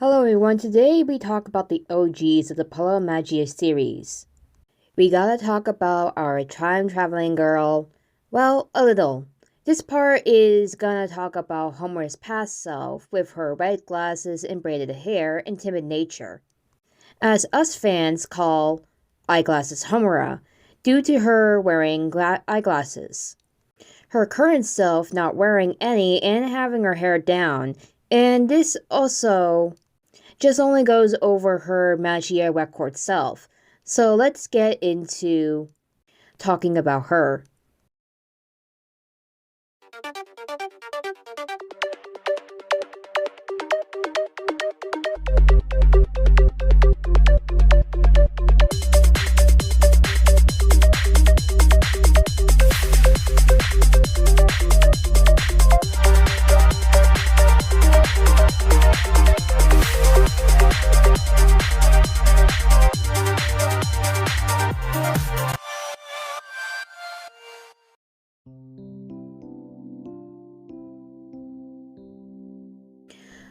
Hello everyone, today we talk about the OGs of the Puella Magia series. We gotta talk about our time-traveling girl. Well, a little. This part is gonna talk about Homura's past self with her red glasses and braided hair and timid nature. As us fans call Eyeglasses Homura, due to her wearing eyeglasses. Her current self not wearing any and having her hair down, and this also just only goes over her Magia Record self. So let's get into talking about her.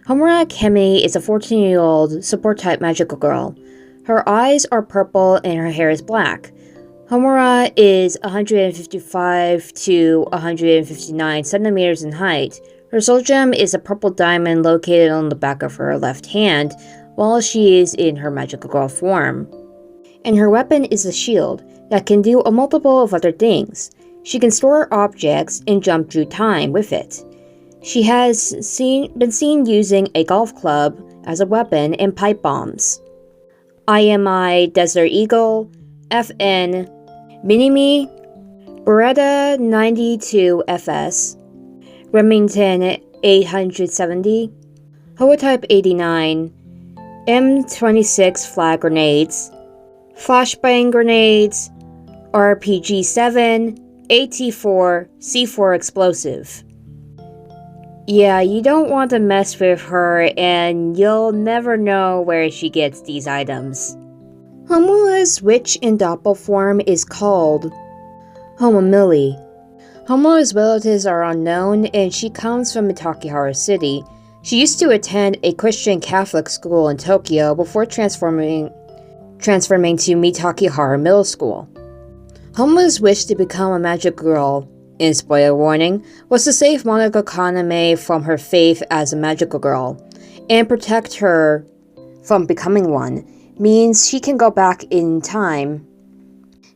Homura Akemi is a 14-year-old support-type magical girl. Her eyes are purple and her hair is black. Homura is 155 to 159 centimeters in height. Her soul gem is a purple diamond located on the back of her left hand while she is in her magical girl form. And her weapon is a shield that can do a multiple of other things. She can store objects and jump through time with it. She has been seen using a golf club as a weapon and pipe bombs. IMI Desert Eagle, FN, Minimi, Beretta 92FS, Remington 870, Holotype 89, M26 flag grenades, flashbang grenades, RPG-7, AT-4, C4 explosive. Yeah, you don't want to mess with her and you'll never know where she gets these items. Homura's witch and doppel form is called Homulilly. Homura's relatives are unknown and she comes from Mitakihara City. She used to attend a Christian Catholic school in Tokyo before transferring to Mitakihara Middle School. Homura's wish to become a magic girl, in spoiler warning, was to save Monica Kaname from her faith as a magical girl, and protect her from becoming one, means she can go back in time,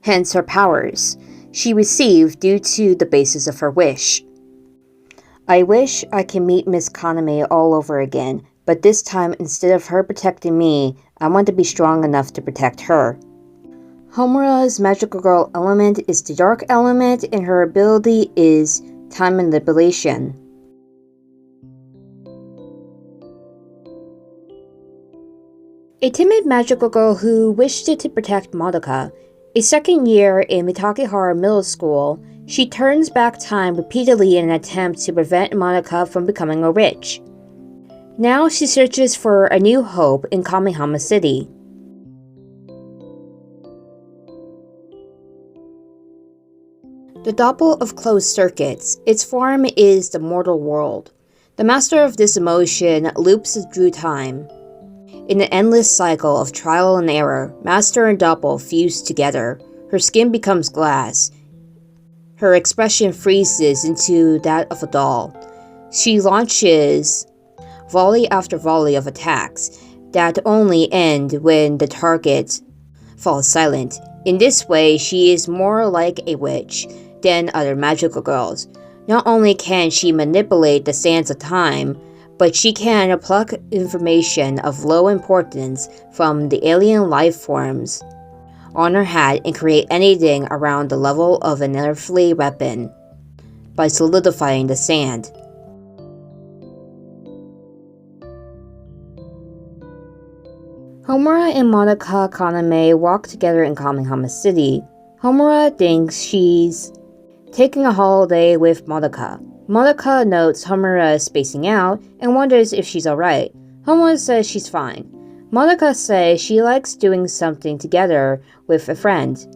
hence her powers she received due to the basis of her wish. I wish I can meet Miss Kaname all over again, but this time instead of her protecting me, I want to be strong enough to protect her. Homura's magical girl element is the dark element and her ability is time manipulation. A timid magical girl who wished to protect Madoka. A second year in Mitakihara Middle School, she turns back time repeatedly in an attempt to prevent Madoka from becoming a witch. Now she searches for a new hope in Kamihama City. The doppel of closed circuits. Its form is the mortal world. The master of this emotion loops through time. In an endless cycle of trial and error, master and doppel fuse together. Her skin becomes glass. Her expression freezes into that of a doll. She launches volley after volley of attacks that only end when the target falls silent. In this way, she is more like a witch than other magical girls. Not only can she manipulate the sands of time, but she can pluck information of low importance from the alien life forms on her hat and create anything around the level of an earthly weapon by solidifying the sand. Homura and Monica Kaname walk together in Kamihama City. Homura thinks she's taking a holiday with Madoka. Madoka notes Homura is spacing out and wonders if she's alright. Homura says she's fine. Madoka says she likes doing something together with a friend,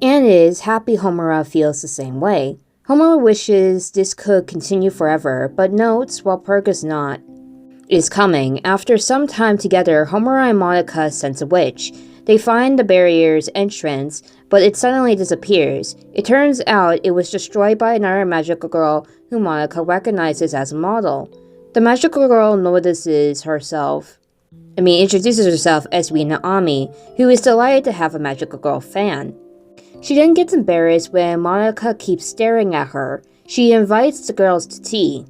and is happy Homura feels the same way. Homura wishes this could continue forever, but notes while Perk is not is coming. After some time together, Homura and Monica sense a witch. They find the barrier's entrance, but it suddenly disappears. It turns out it was destroyed by another magical girl who Monica recognizes as a model. The magical girl introduces herself as Rina Ami, who is delighted to have a magical girl fan. She then gets embarrassed when Monica keeps staring at her. She invites the girls to tea.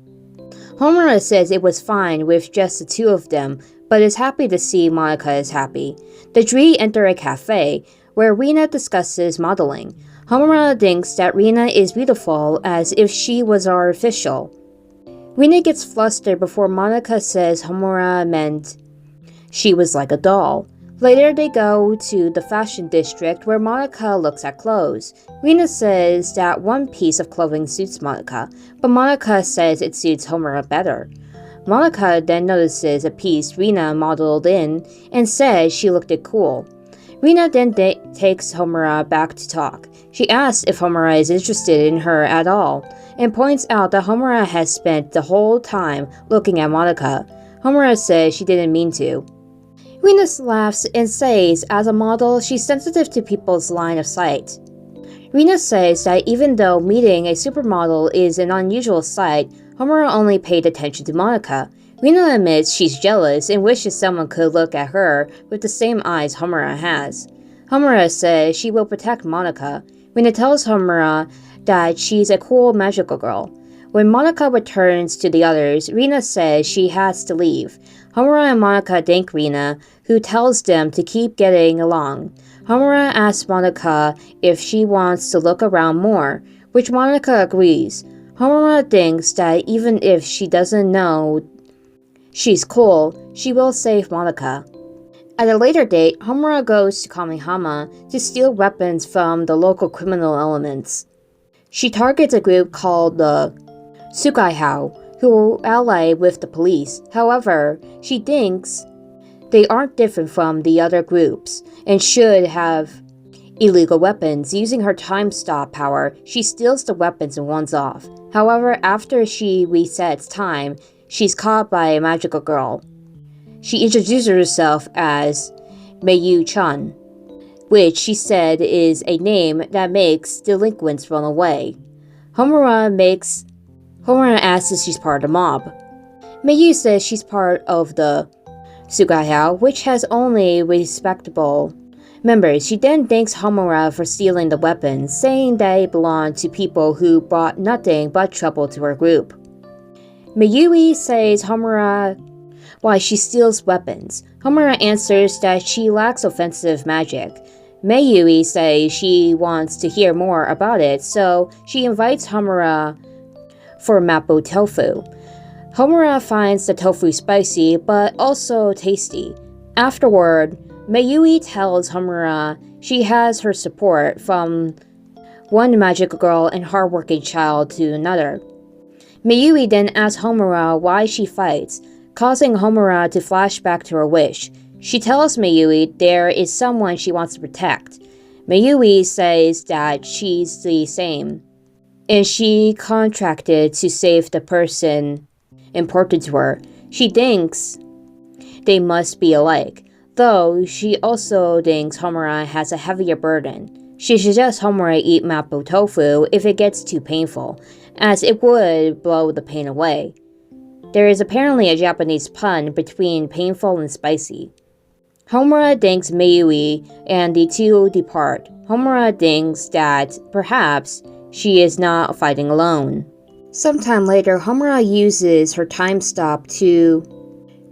Homura says it was fine with just the two of them, but is happy to see Monica is happy. The three enter a cafe, where Rina discusses modeling. Homura thinks that Rina is beautiful, as if she was artificial. Rina gets flustered before Monica says Homura meant she was like a doll. Later they go to the fashion district where Monica looks at clothes. Rina says that one piece of clothing suits Monica, but Monica says it suits Homura better. Monica then notices a piece Rina modeled in and says she looked cool. Rina then takes Homura back to talk. She asks if Homura is interested in her at all, and points out that Homura has spent the whole time looking at Monica. Homura says she didn't mean to. Rina laughs and says as a model she's sensitive to people's line of sight. Rina says that even though meeting a supermodel is an unusual sight, Homura only paid attention to Monica. Rina admits she's jealous and wishes someone could look at her with the same eyes Homura has. Homura says she will protect Monica. Rina tells Homura that she's a cool magical girl. When Monica returns to the others, Rina says she has to leave. Homura and Monica thank Rina, who tells them to keep getting along. Homura asks Monica if she wants to look around more, which Monica agrees. Homura thinks that even if she doesn't know she's cool, she will save Monica. At a later date, Homura goes to Kamihama to steal weapons from the local criminal elements. She targets a group called the Sukaihao, who ally with the police. However, she thinks they aren't different from the other groups and should have illegal weapons. Using her time stop power, she steals the weapons and runs off. However, after she resets time, she's caught by a magical girl. She introduces herself as Mayu-chan, which she said is a name that makes delinquents run away. Homura asks if she's part of the mob. Mayu says she's part of the Sukaihao, which has only respectable members. She then thanks Homura for stealing the weapons, saying they belong to people who brought nothing but trouble to her group. Mayui says Homura why she steals weapons. Homura answers that she lacks offensive magic. Mayui says she wants to hear more about it, so she invites Homura for mapo tofu. Homura finds the tofu spicy, but also tasty. Afterward, Mayui tells Homura she has her support from one magical girl and hardworking child to another. Mayui then asks Homura why she fights, causing Homura to flash back to her wish. She tells Mayui there is someone she wants to protect. Mayui says that she's the same, and she contracted to save the person important to her. She thinks they must be alike, though she also thinks Homura has a heavier burden. She suggests Homura eat mapo tofu if it gets too painful, as it would blow the pain away. There is apparently a Japanese pun between painful and spicy. Homura thanks Mayui and the two depart. Homura thinks that perhaps she is not fighting alone. Sometime later, Homura uses her time stop to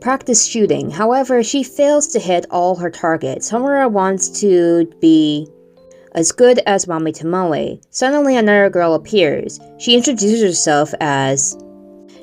practice shooting. However, she fails to hit all her targets. Homura wants to be as good as Mami Tomoe. Suddenly, another girl appears. She introduces herself as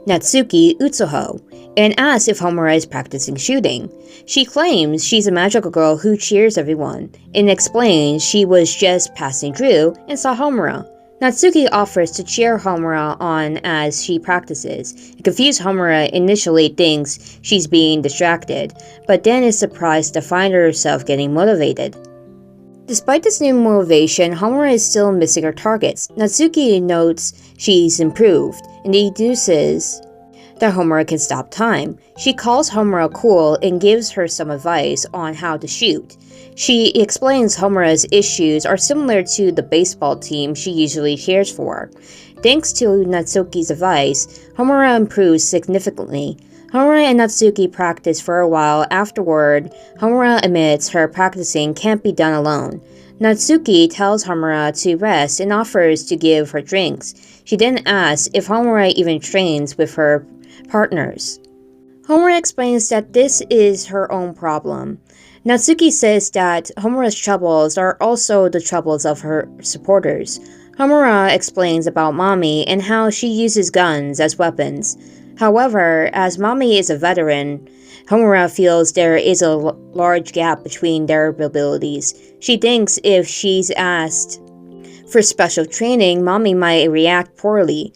Natsuki Utsuho and asks if Homura is practicing shooting. She claims she's a magical girl who cheers everyone and explains she was just passing through and saw Homura. Natsuki offers to cheer Homura on as she practices. Confused Homura initially thinks she's being distracted, but then is surprised to find herself getting motivated. Despite this new motivation, Homura is still missing her targets. Natsuki notes she's improved and deduces that Homura can stop time. She calls Homura cool and gives her some advice on how to shoot. She explains Homura's issues are similar to the baseball team she usually cheers for. Thanks to Natsuki's advice, Homura improves significantly. Homura and Natsuki practice for a while. Afterward, Homura admits her practicing can't be done alone. Natsuki tells Homura to rest and offers to give her drinks. She then asks if Homura even trains with her partners. Homura explains that this is her own problem. Natsuki says that Homura's troubles are also the troubles of her supporters. Homura explains about Mami and how she uses guns as weapons. However, as Mami is a veteran, Homura feels there is a large gap between their abilities. She thinks if she's asked for special training, Mami might react poorly.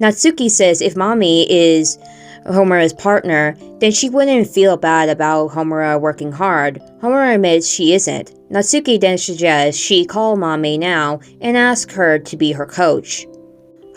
Natsuki says if Mami is Homura's partner, then she wouldn't feel bad about Homura working hard. Homura admits she isn't. Natsuki then suggests she call Mami now and ask her to be her coach.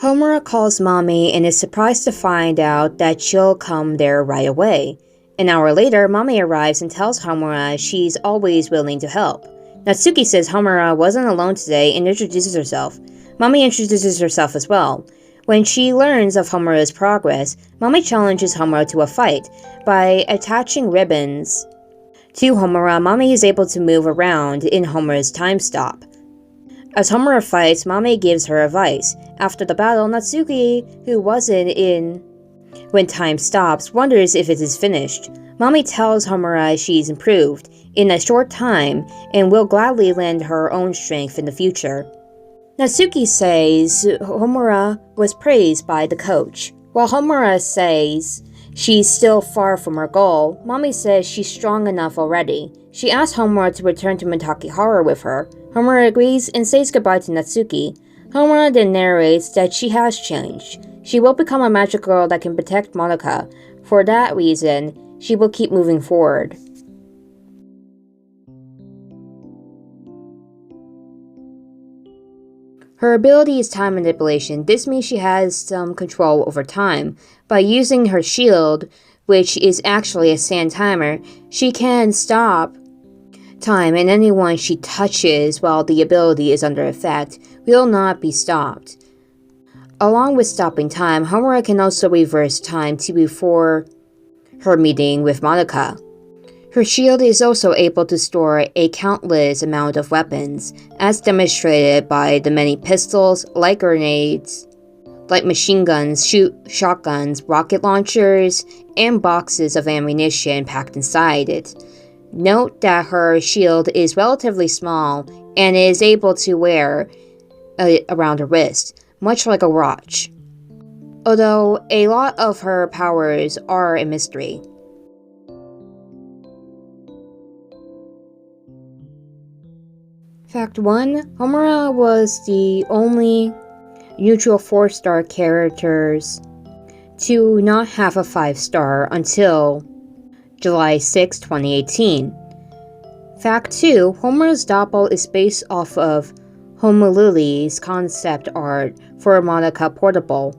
Homura calls Mami and is surprised to find out that she'll come there right away. An hour later, Mami arrives and tells Homura she's always willing to help. Natsuki says Homura wasn't alone today and introduces herself. Mami introduces herself as well. When she learns of Homura's progress, Mami challenges Homura to a fight. By attaching ribbons to Homura, Mami is able to move around in Homura's time stop. As Homura fights, Mami gives her advice. After the battle, Natsuki, who wasn't in when time stops, wonders if it is finished. Mami tells Homura she's improved in a short time and will gladly lend her own strength in the future. Natsuki says Homura was praised by the coach. While Homura says she's still far from her goal, Mami says she's strong enough already. She asks Homura to return to Matakihara with her. Homura agrees and says goodbye to Natsuki. Homura then narrates that she has changed. She will become a magic girl that can protect Monica. For that reason, she will keep moving forward. Her ability is time manipulation. This means she has some control over time. By using her shield, which is actually a sand timer, she can stop time, and anyone she touches while the ability is under effect will not be stopped. Along with stopping time, Homura can also reverse time to before her meeting with Monica. Her shield is also able to store a countless amount of weapons, as demonstrated by the many pistols, light grenades, light machine guns, shotguns, rocket launchers, and boxes of ammunition packed inside it. Note that her shield is relatively small and is able to wear around her wrist, much like a watch, although a lot of her powers are a mystery. Fact 1. Homura was the only neutral 4-star characters to not have a 5-star until July 6, 2018. Fact 2. Homura's doppel is based off of Homulilly's concept art for Monica Portable.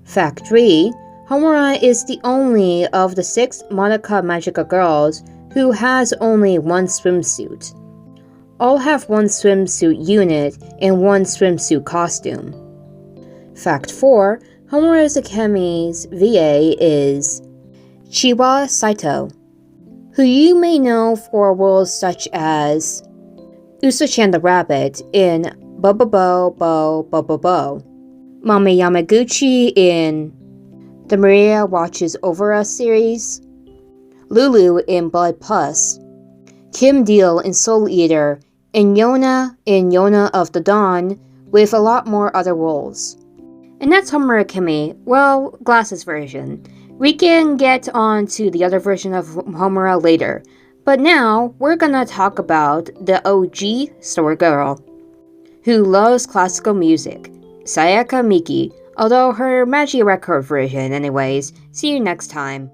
Fact 3. Homura is the only of the 6 Monica Magica girls who has only one swimsuit. All have one swimsuit unit and one swimsuit costume. Fact 4. Homura Akemi's VA is Chiwa Saito, who you may know for roles such as Usa-chan the Rabbit in Bo-Bo-Bo, Bo-Bo-Bo, Mami Yamaguchi in the Maria Watches Over Us series, Lulu in Blood Plus, Kim Deal in Soul Eater, and Yona in Yona of the Dawn, with a lot more other roles. And that's Homura Akemi, well, Glasses version. We can get on to the other version of Homura later, but now we're gonna talk about the OG store girl, who loves classical music, Sayaka Miki, although her Magia Record version anyways. See you next time.